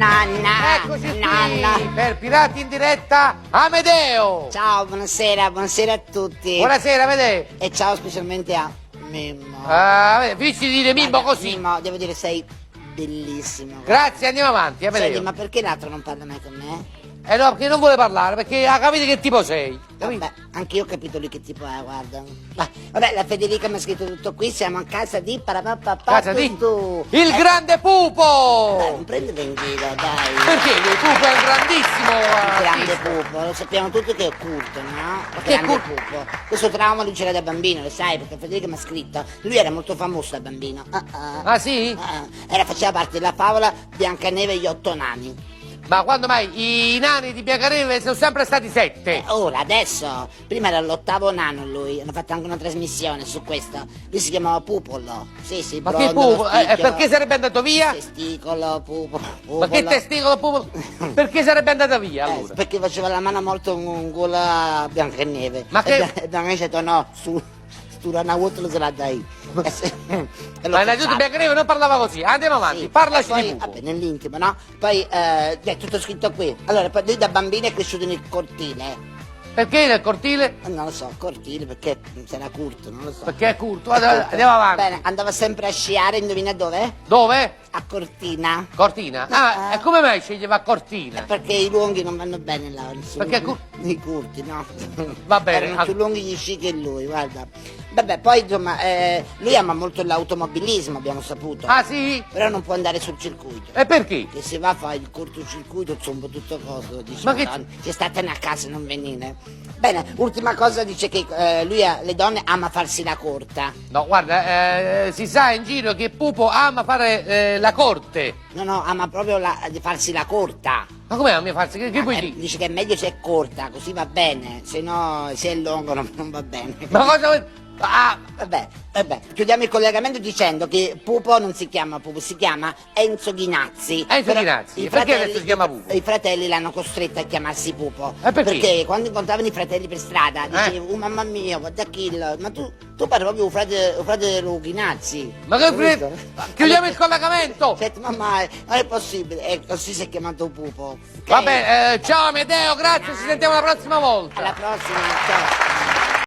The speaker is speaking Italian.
nonna. Eccoci qui Nonna. per Pirati in diretta, Amedeo. Ciao, buonasera a tutti. Buonasera, Amedeo. E ciao specialmente a Mimmo. Finisci di dire Mimmo Guarda, così. Mimmo, devo dire sei bellissimo. Grazie, andiamo avanti, Senti, Amedeo. ma perché l'altro non parla mai con me? No, perché non vuole parlare, perché ha capito che tipo sei. Capito? Vabbè, anche io ho capito lui che tipo è, guarda. Vabbè, la Federica mi ha scritto tutto qui, siamo a casa di Casa di tu. il grande Dai, Pupo. non prendete in giro, dai. Perché il Pupo è un grandissimo Il grande artista. Pupo, lo sappiamo tutti che è curto, no? Il Che è grande curto? Pupo. Questo trauma lui c'era da bambino, lo sai, perché Federica mi ha scritto. Lui era molto famoso da bambino. Ah sì? Faceva parte della favola Biancaneve e gli 8 nani. Ma quando mai? I nani di Biancaneve sono sempre stati 7. Ora, adesso, prima era l'8º nano lui, hanno fatto anche una trasmissione su questo. Lui si chiamava Pupolo. Sì, Ma che brodo, Pupo? spicchio, Perché sarebbe andato via? testicolo, Pupolo. Ma che testicolo Pupo? Perché sarebbe andata via allora? Perché faceva la mano molto un gol a Biancaneve. Ma che- E Biancaneve ha detto no, stu una volta lo se la dai. Ma innanzitutto Biancaneve non parlava così. Andiamo avanti, parlaci poi, di Pupo. vabbè, nell'intimo, no? Poi è tutto scritto qui. Allora, poi lui da bambino è cresciuto nel cortile. Perché nel cortile? Non lo so, cortile perché sarà curto, non lo so. Perché è curto. Andiamo avanti. Bene, andava sempre a sciare, indovina dove? Dove? A Cortina. Cortina. Ah, e come mai sceglieva Cortina? Perché i lunghi non vanno bene là. Perché i curti, no? Va bene. Erano più lunghi gli sci che lui, guarda. Vabbè, poi insomma, lui ama molto l'automobilismo, abbiamo saputo. Ah sì? Però non può andare sul circuito. E perché? Che se va a fare il cortocircuito, insomma, tutto coso. Dice, Ma che Madonna, c'è statene a casa, non venire. Bene, ultima cosa, dice che lui, le donne, ama farsi la corta. No, guarda, si sa in giro che Pupo ama fare la corte. No, ama proprio di farsi la corta. Ma come ama farsi? Che vuoi dire? Dice che è meglio se è corta, così va bene, se no se è lungo non va bene. Ma cosa vuoi? Ah, Vabbè, chiudiamo il collegamento dicendo che Pupo non si chiama Pupo, si chiama Enzo Ghinazzi. Enzo Però Ghinazzi, i perché fratelli- adesso si chiama Pupo? I fratelli l'hanno costretto a chiamarsi Pupo. Perché? Quando incontravano i fratelli per strada dicevo, oh mamma mia, guarda Kill, ma tu parli proprio un fratello Ghinazzi. Ma che Capito? chiudiamo il collegamento! Senti, mamma, non è possibile, così si è chiamato Pupo. Ok? Vabbè, ciao Amedeo, grazie, ci sentiamo la prossima volta! Alla prossima, ciao.